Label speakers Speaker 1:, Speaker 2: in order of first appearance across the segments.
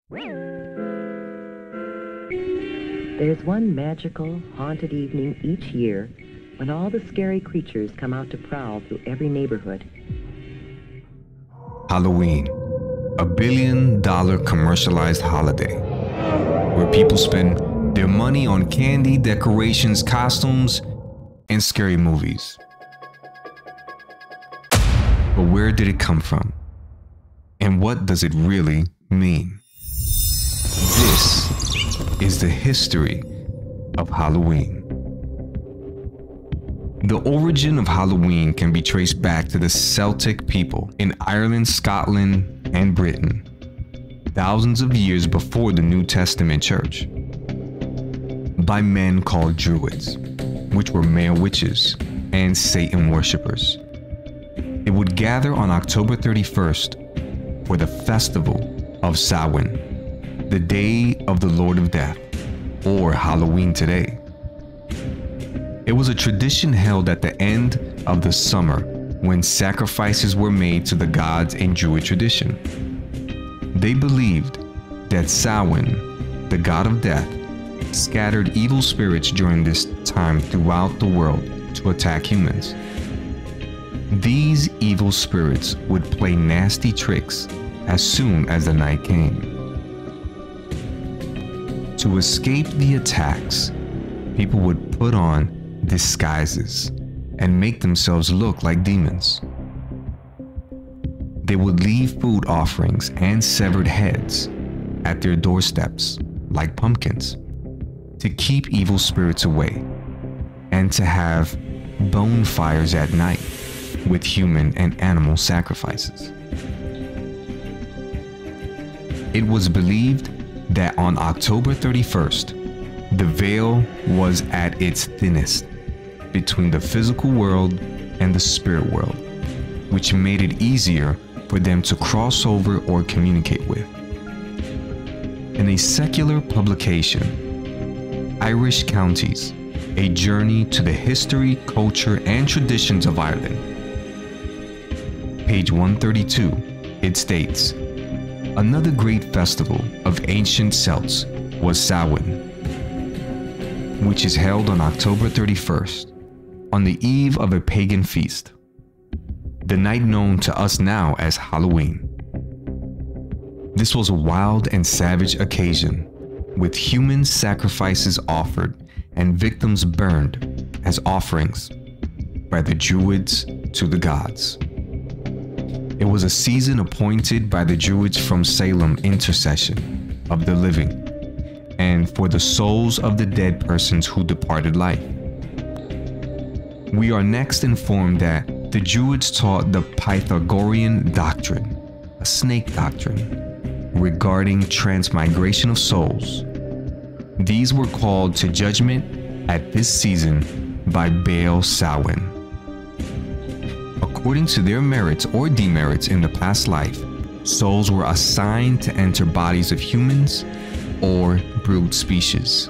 Speaker 1: There's one magical, haunted evening each year when all the scary creatures come out to prowl through every neighborhood.
Speaker 2: Halloween, a billion-dollar commercialized holiday where people spend their money on candy, decorations, costumes, and scary movies. But where did it come from? And what does it really mean? This is the history of Halloween. The origin of Halloween can be traced back to the Celtic people in Ireland, Scotland, and Britain, thousands of years before the New Testament church, by men called druids, which were male witches and Satan worshippers. They would gather on October 31st for the festival of Samhain, the day of the Lord of Death, or Halloween today. It was a tradition held at the end of the summer when sacrifices were made to the gods in Druid tradition. They believed that Samhain, the god of death, scattered evil spirits during this time throughout the world to attack humans. These evil spirits would play nasty tricks as soon as the night came. To escape the attacks, people would put on disguises and make themselves look like demons. They would leave food offerings and severed heads at their doorsteps like pumpkins to keep evil spirits away, and to have bonfires at night with human and animal sacrifices. It was believed that on October 31st, the veil was at its thinnest between the physical world and the spirit world, which made it easier for them to cross over or communicate with. In a secular publication, Irish Counties, A Journey to the History, Culture, and Traditions of Ireland, page 132, it states, another great festival of ancient Celts was Samhain, which is held on October 31st, on the eve of a pagan feast, the night known to us now as Halloween. This was a wild and savage occasion, with human sacrifices offered and victims burned as offerings by the druids to the gods. It was a season appointed by the druids from Salem intercession of the living and for the souls of the dead persons who departed life. We are next informed that the druids taught the Pythagorean doctrine, a snake doctrine, regarding transmigration of souls. These were called to judgment at this season by Baal Samhain. According to their merits or demerits in the past life, souls were assigned to enter bodies of humans or brute species.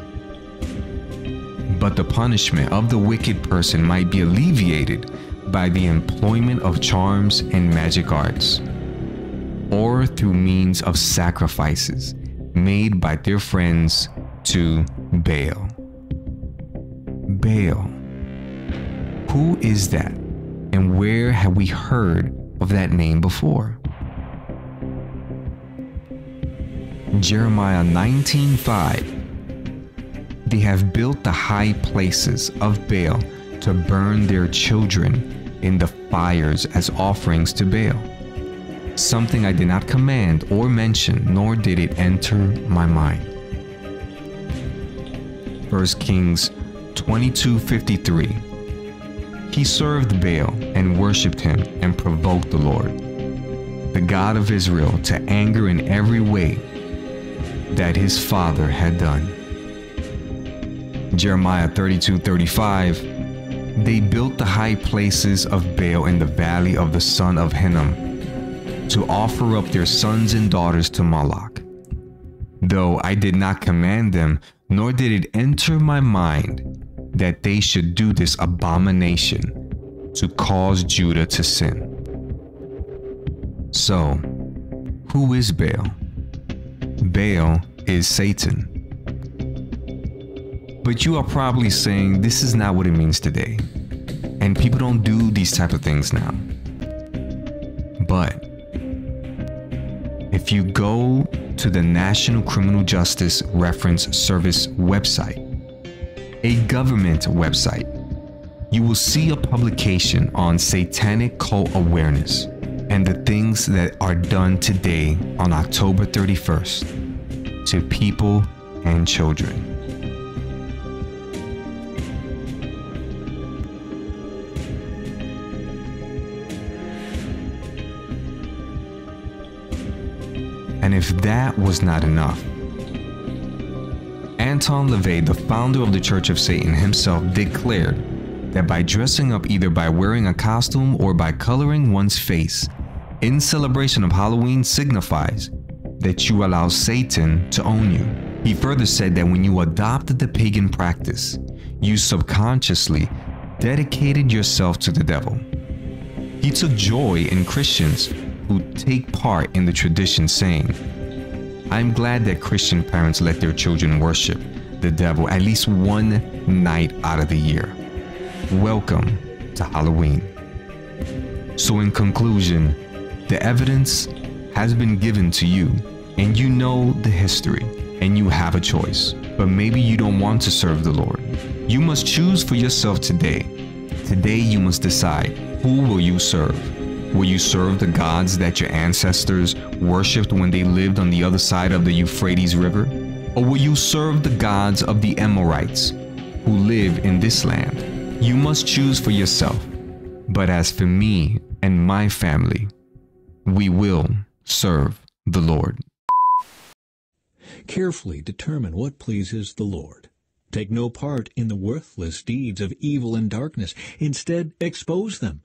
Speaker 2: But the punishment of the wicked person might be alleviated by the employment of charms and magic arts, or through means of sacrifices made by their friends to Baal. Baal. Who is that, and where have we heard of that name before? Jeremiah 19:5. They have built the high places of Baal to burn their children in the fires as offerings to Baal. Something I did not command or mention, nor did it enter my mind. 1 Kings 22:53. He served Baal and worshipped him and provoked the Lord, the God of Israel, to anger in every way that his father had done. Jeremiah 32:35. They built the high places of Baal in the valley of the son of Hinnom to offer up their sons and daughters to Moloch. Though I did not command them, nor did it enter my mind that they should do this abomination to cause Judah to sin. So, who is Baal? Baal is Satan. But you are probably saying this is not what it means today, and people don't do these type of things now. But if you go to the National Criminal Justice Reference Service website, a government website, you will see a publication on satanic cult awareness and the things that are done today on October 31st to people and children. And if that was not enough, Anton, Lavey, the founder of the Church of Satan himself, declared that by dressing up either by wearing a costume or by coloring one's face in celebration of Halloween signifies that you allow Satan to own you. He further said that when you adopted the pagan practice, you subconsciously dedicated yourself to the devil. He took joy in Christians who take part in the tradition, saying, "I'm glad that Christian parents let their children worship the devil at least one night out of the year. Welcome to Halloween." So in conclusion, the evidence has been given to you, and you know the history, and you have a choice. But maybe you don't want to serve the Lord. You must choose for yourself today. Today you must decide, who will you serve? Will you serve the gods that your ancestors worshipped when they lived on the other side of the Euphrates River? Or will you serve the gods of the Amorites who live in this land? You must choose for yourself. But as for me and my family, we will serve the Lord.
Speaker 3: Carefully determine what pleases the Lord. Take no part in the worthless deeds of evil and darkness. Instead, expose them.